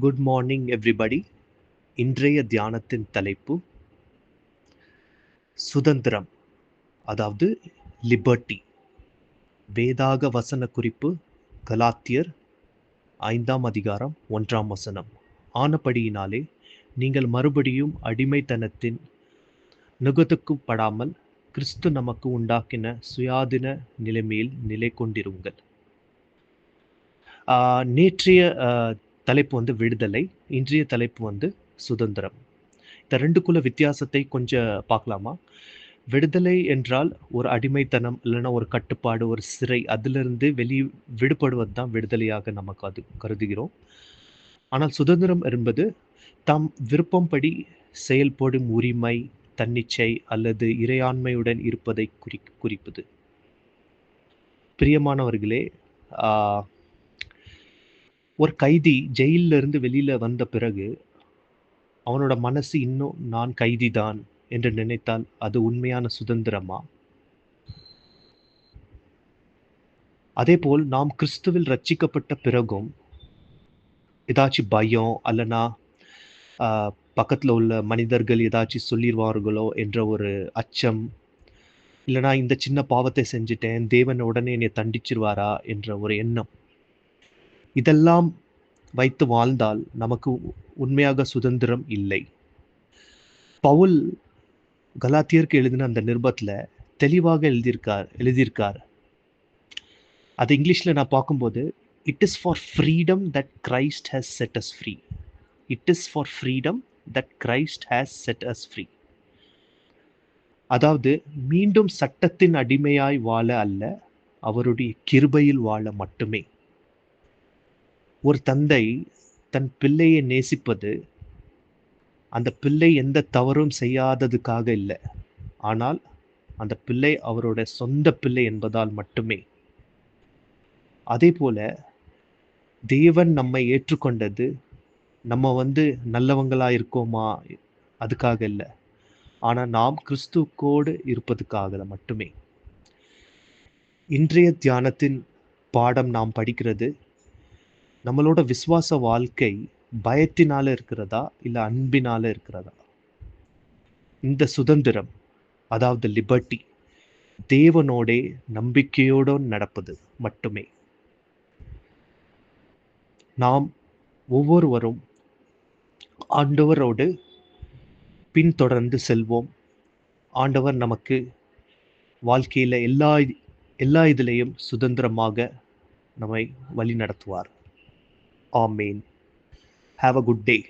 Good morning everybody. இன்றைய தியானத்தின் தலைப்பு சுதந்திரம், அதாவது லிபர்ட்டி. வேதாக வசன குறிப்பு கலாத்தியர் 5ஆம் அதிகாரம் 1ஆம் வசனம். ஆனபடியினாலே நீங்கள் மறுபடியும் அடிமைத்தனத்தின் நுகத்துக்குப்படாமல் கிறிஸ்து நமக்கு உண்டாக்கின சுயாதீன நிலைமையில் நிலை கொண்டிருங்கள். நேற்றைய தலைப்பு விடுதலை, இன்றைய தலைப்பு சுதந்திரம். இந்த ரெண்டுக்குள்ள வித்தியாசத்தை கொஞ்சம் பார்க்கலாமா? விடுதலை என்றால் ஒரு அடிமைத்தனம், இல்லைன்னா ஒரு கட்டுப்பாடு, ஒரு சிறை, அதிலிருந்து விடுபடுவது தான் விடுதலையாக நமக்கு அது கருதுகிறோம். ஆனால் சுதந்திரம் என்பது தம் விருப்பம்படி செயல்படும் உரிமை, தன்னிச்சை அல்லது இறையாண்மையுடன் இருப்பதை குறிப்பது. பிரியமானவர்களே, ஒரு கைதி ஜெயிலில் இருந்து வெளியில வந்த பிறகு அவனோட மனசு இன்னும் நான் கைதிதான் என்று நினைத்தால் அது உண்மையான சுதந்திரமா? அதேபோல் நாம் கிறிஸ்துவில் ரட்சிக்கப்பட்ட பிறகும் ஏதாச்சும் பயம், அல்லனா பக்கத்தில் உள்ள மனிதர்கள் ஏதாச்சும் சொல்லிடுவார்களோ என்ற ஒரு அச்சம், இல்லைனா இந்த சின்ன பாவத்தை செஞ்சுட்டேன், தேவன் உடனே என்னை தண்டிச்சிருவாரா என்ற ஒரு எண்ணம், இதெல்லாம் வைத்து வாழ்ந்தால் நமக்கு உண்மையாக சுதந்திரம் இல்லை. பவுல் கலாத்தியருக்கு எழுதின அந்த நிருபத்துல தெளிவாக எழுதியிருக்கார். அது இங்கிலீஷ்ல நான் பார்க்கும்போது, it is for freedom that Christ has set us free. It is for freedom that Christ has set us free. அதாவது மீண்டும் சட்டத்தின் அடிமையாய் வாழ அல்ல, அவருடைய கிருபையில் வாழ மட்டுமே. ஒரு தந்தை தன் பிள்ளையை நேசிப்பது அந்த பிள்ளை எந்த தவறும் செய்யாததுக்காக இல்லை, ஆனால் அந்த பிள்ளை அவரோட சொந்த பிள்ளை என்பதால் மட்டுமே. அதே போல தேவன் நம்மை ஏற்றுக்கொண்டது நம்ம நல்லவங்களா இருக்கோமா அதுக்காக இல்லை, ஆனால் நாம் கிறிஸ்துவோடு இருப்பதுக்காக மட்டுமே. இன்றைய தியானத்தின் பாடம் நாம் படிக்கிறது, நம்மளோட விசுவாச வாழ்க்கை பயத்தினால இருக்கிறதா இல்லை அன்பினால இருக்கிறதா? இந்த சுதந்திரம், அதாவது லிபர்ட்டி, தேவனோடே நம்பிக்கையோடு நடப்பது மட்டுமே. நாம் ஒவ்வொருவரும் ஆண்டவரோடு பின்தொடர்ந்து செல்வோம். ஆண்டவர் நமக்கு வாழ்க்கையில் எல்லா இதிலையும் சுதந்திரமாக நம்மை வழி நடத்துவார். ஆமேன். Have a good day.